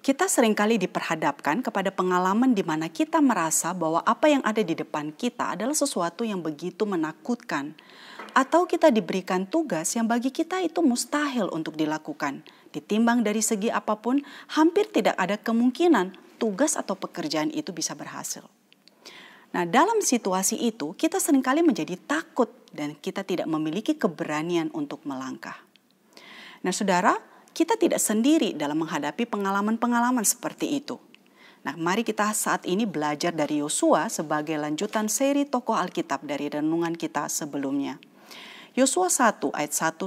Kita seringkali diperhadapkan kepada pengalaman di mana kita merasa bahwa apa yang ada di depan kita adalah sesuatu yang begitu menakutkan. Atau kita diberikan tugas yang bagi kita itu mustahil untuk dilakukan. Ditimbang dari segi apapun, hampir tidak ada kemungkinan tugas atau pekerjaan itu bisa berhasil. Nah, dalam situasi itu kita seringkali menjadi takut dan kita tidak memiliki keberanian untuk melangkah. Nah, saudara, kita tidak sendiri dalam menghadapi pengalaman-pengalaman seperti itu. Nah, mari kita saat ini belajar dari Yosua sebagai lanjutan seri tokoh Alkitab dari renungan kita sebelumnya. Yosua 1 ayat 1-2.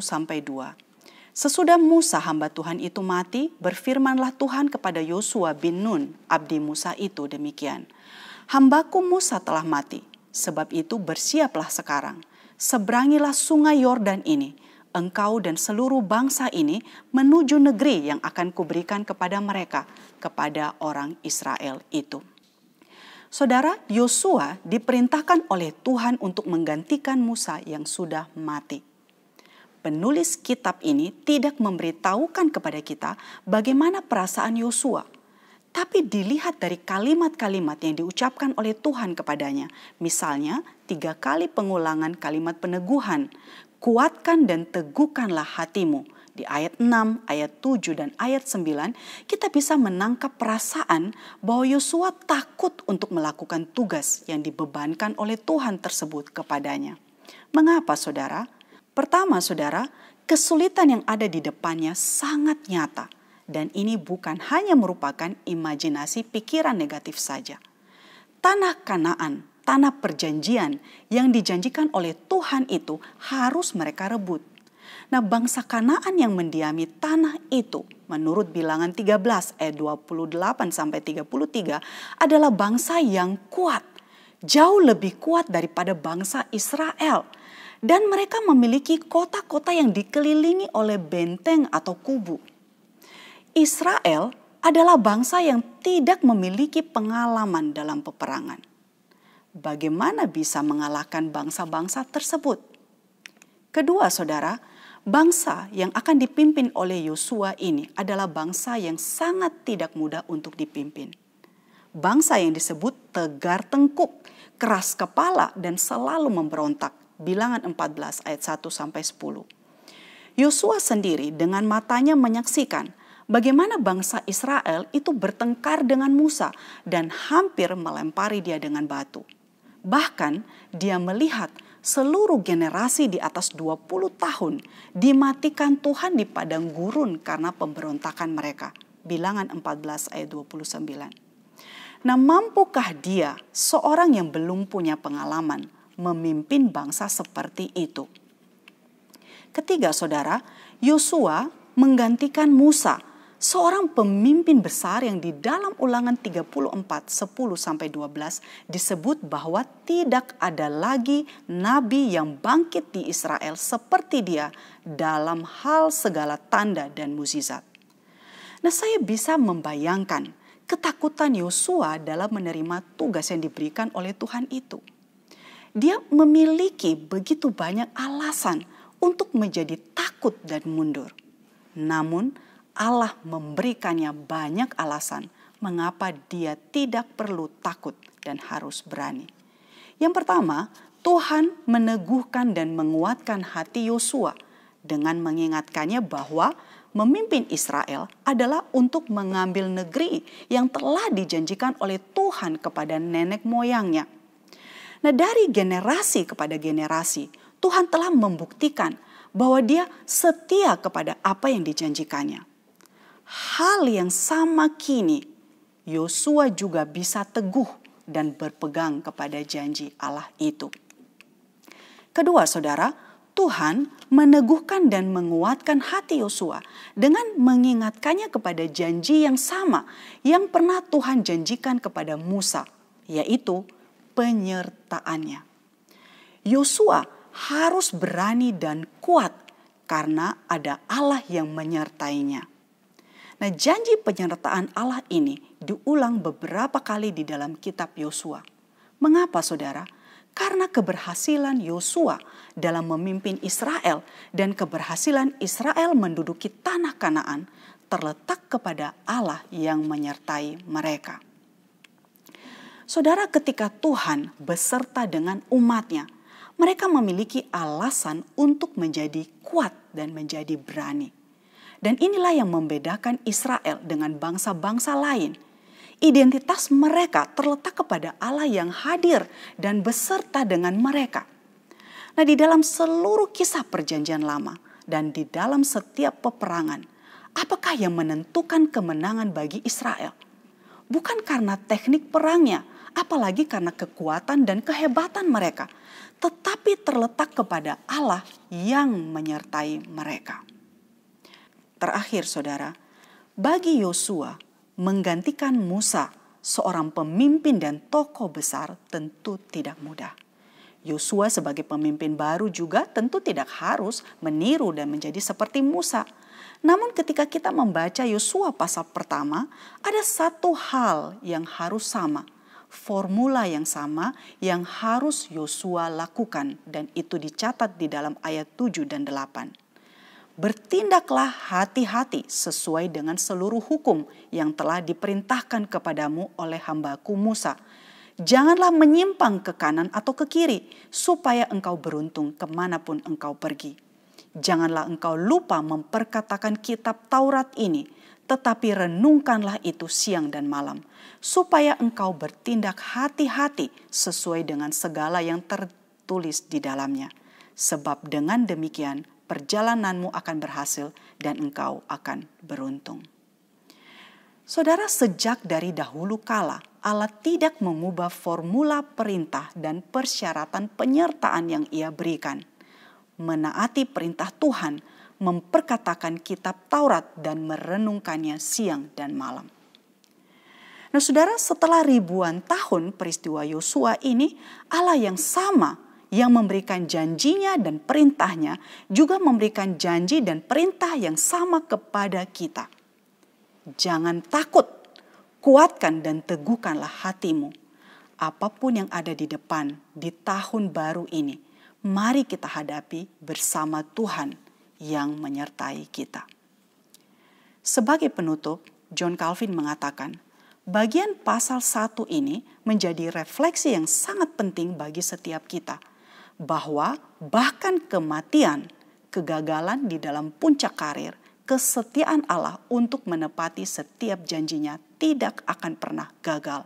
Sesudah Musa hamba Tuhan itu mati, berfirmanlah Tuhan kepada Yosua bin Nun, abdi Musa itu demikian. Hambaku Musa telah mati, sebab itu bersiaplah sekarang. Seberangilah sungai Yordan ini, engkau dan seluruh bangsa ini menuju negeri yang akan kuberikan kepada mereka, kepada orang Israel itu. Saudara, Yosua diperintahkan oleh Tuhan untuk menggantikan Musa yang sudah mati. Penulis kitab ini tidak memberitahukan kepada kita bagaimana perasaan Yosua, tapi dilihat dari kalimat-kalimat yang diucapkan oleh Tuhan kepadanya. Misalnya 3 kali pengulangan kalimat peneguhan, kuatkan dan teguhkanlah hatimu. Di ayat 6, ayat 7, dan ayat 9, kita bisa menangkap perasaan bahwa Yosua takut untuk melakukan tugas yang dibebankan oleh Tuhan tersebut kepadanya. Mengapa, saudara? Pertama, saudara, kesulitan yang ada di depannya sangat nyata. Dan ini bukan hanya merupakan imajinasi pikiran negatif saja. Tanah Kanaan, tanah perjanjian yang dijanjikan oleh Tuhan itu harus mereka rebut. Nah, bangsa Kanaan yang mendiami tanah itu menurut Bilangan 13 ayat 28-33 adalah bangsa yang kuat. Jauh lebih kuat daripada bangsa Israel. Dan mereka memiliki kota-kota yang dikelilingi oleh benteng atau kubu. Israel adalah bangsa yang tidak memiliki pengalaman dalam peperangan. Bagaimana bisa mengalahkan bangsa-bangsa tersebut? Kedua, saudara, bangsa yang akan dipimpin oleh Yosua ini adalah bangsa yang sangat tidak mudah untuk dipimpin. Bangsa yang disebut tegar tengkuk, keras kepala, dan selalu memberontak. Bilangan 14 ayat 1-10. Yosua sendiri dengan matanya menyaksikan bagaimana bangsa Israel itu bertengkar dengan Musa dan hampir melempari dia dengan batu. Bahkan dia melihat seluruh generasi di atas 20 tahun dimatikan Tuhan di padang gurun karena pemberontakan mereka. Bilangan 14 ayat 29. Nah, mampukah dia, seorang yang belum punya pengalaman, memimpin bangsa seperti itu? Ketiga, saudara, Yosua menggantikan Musa, seorang pemimpin besar yang di dalam Ulangan 34, 10-12 disebut bahwa tidak ada lagi nabi yang bangkit di Israel seperti dia dalam hal segala tanda dan mukjizat. Nah, saya bisa membayangkan ketakutan Yosua dalam menerima tugas yang diberikan oleh Tuhan itu. Dia memiliki begitu banyak alasan untuk menjadi takut dan mundur. Namun Allah memberikannya banyak alasan mengapa dia tidak perlu takut dan harus berani. Yang pertama, Tuhan meneguhkan dan menguatkan hati Yosua dengan mengingatkannya bahwa memimpin Israel adalah untuk mengambil negeri yang telah dijanjikan oleh Tuhan kepada nenek moyangnya. Nah, dari generasi kepada generasi, Tuhan telah membuktikan bahwa dia setia kepada apa yang dijanjikannya. Hal yang sama kini, Yosua juga bisa teguh dan berpegang kepada janji Allah itu. Kedua, saudara, Tuhan meneguhkan dan menguatkan hati Yosua dengan mengingatkannya kepada janji yang sama yang pernah Tuhan janjikan kepada Musa, yaitu penyertaannya. Yosua harus berani dan kuat karena ada Allah yang menyertainya. Nah, janji penyertaan Allah ini diulang beberapa kali di dalam kitab Yosua. Mengapa, saudara? Karena keberhasilan Yosua dalam memimpin Israel dan keberhasilan Israel menduduki tanah Kanaan terletak kepada Allah yang menyertai mereka. Saudara, ketika Tuhan beserta dengan umatnya, mereka memiliki alasan untuk menjadi kuat dan menjadi berani. Dan inilah yang membedakan Israel dengan bangsa-bangsa lain. Identitas mereka terletak kepada Allah yang hadir dan beserta dengan mereka. Nah, di dalam seluruh kisah perjanjian lama dan di dalam setiap peperangan, apakah yang menentukan kemenangan bagi Israel? Bukan karena teknik perangnya, apalagi karena kekuatan dan kehebatan mereka, tetapi terletak kepada Allah yang menyertai mereka. Terakhir, saudara, bagi Yosua menggantikan Musa, seorang pemimpin dan tokoh besar, tentu tidak mudah. Yosua sebagai pemimpin baru juga tentu tidak harus meniru dan menjadi seperti Musa. Namun ketika kita membaca Yosua pasal pertama, ada satu hal yang harus sama. Formula yang sama yang harus Yosua lakukan, dan itu dicatat di dalam ayat 7 dan 8. Bertindaklah hati-hati sesuai dengan seluruh hukum yang telah diperintahkan kepadamu oleh hambaku Musa. Janganlah menyimpang ke kanan atau ke kiri, supaya engkau beruntung kemanapun engkau pergi. Janganlah engkau lupa memperkatakan kitab Taurat ini, tetapi renungkanlah itu siang dan malam, supaya engkau bertindak hati-hati sesuai dengan segala yang tertulis di dalamnya. Sebab dengan demikian perjalananmu akan berhasil dan engkau akan beruntung. Saudara, sejak dari dahulu kala Allah tidak mengubah formula perintah dan persyaratan penyertaan yang Ia berikan. Menaati perintah Tuhan, memperkatakan kitab Taurat dan merenungkannya siang dan malam. Nah, saudara, setelah ribuan tahun peristiwa Yosua ini, Allah yang sama yang memberikan janjinya dan perintahnya juga memberikan janji dan perintah yang sama kepada kita. Jangan takut, kuatkan dan teguhkanlah hatimu. Apapun yang ada di depan di tahun baru ini, mari kita hadapi bersama Tuhan yang menyertai kita. Sebagai penutup, John Calvin mengatakan, bagian pasal 1 ini menjadi refleksi yang sangat penting bagi setiap kita, bahwa bahkan kematian, kegagalan di dalam puncak karir, kesetiaan Allah untuk menepati setiap janjinya tidak akan pernah gagal.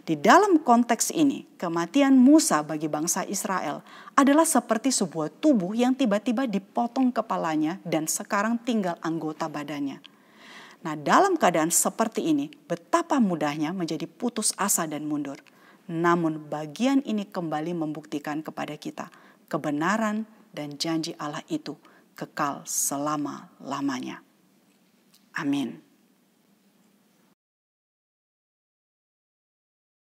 Di dalam konteks ini, kematian Musa bagi bangsa Israel adalah seperti sebuah tubuh yang tiba-tiba dipotong kepalanya dan sekarang tinggal anggota badannya. Nah, dalam keadaan seperti ini, betapa mudahnya menjadi putus asa dan mundur. Namun bagian ini kembali membuktikan kepada kita kebenaran dan janji Allah itu kekal selama-lamanya. Amin.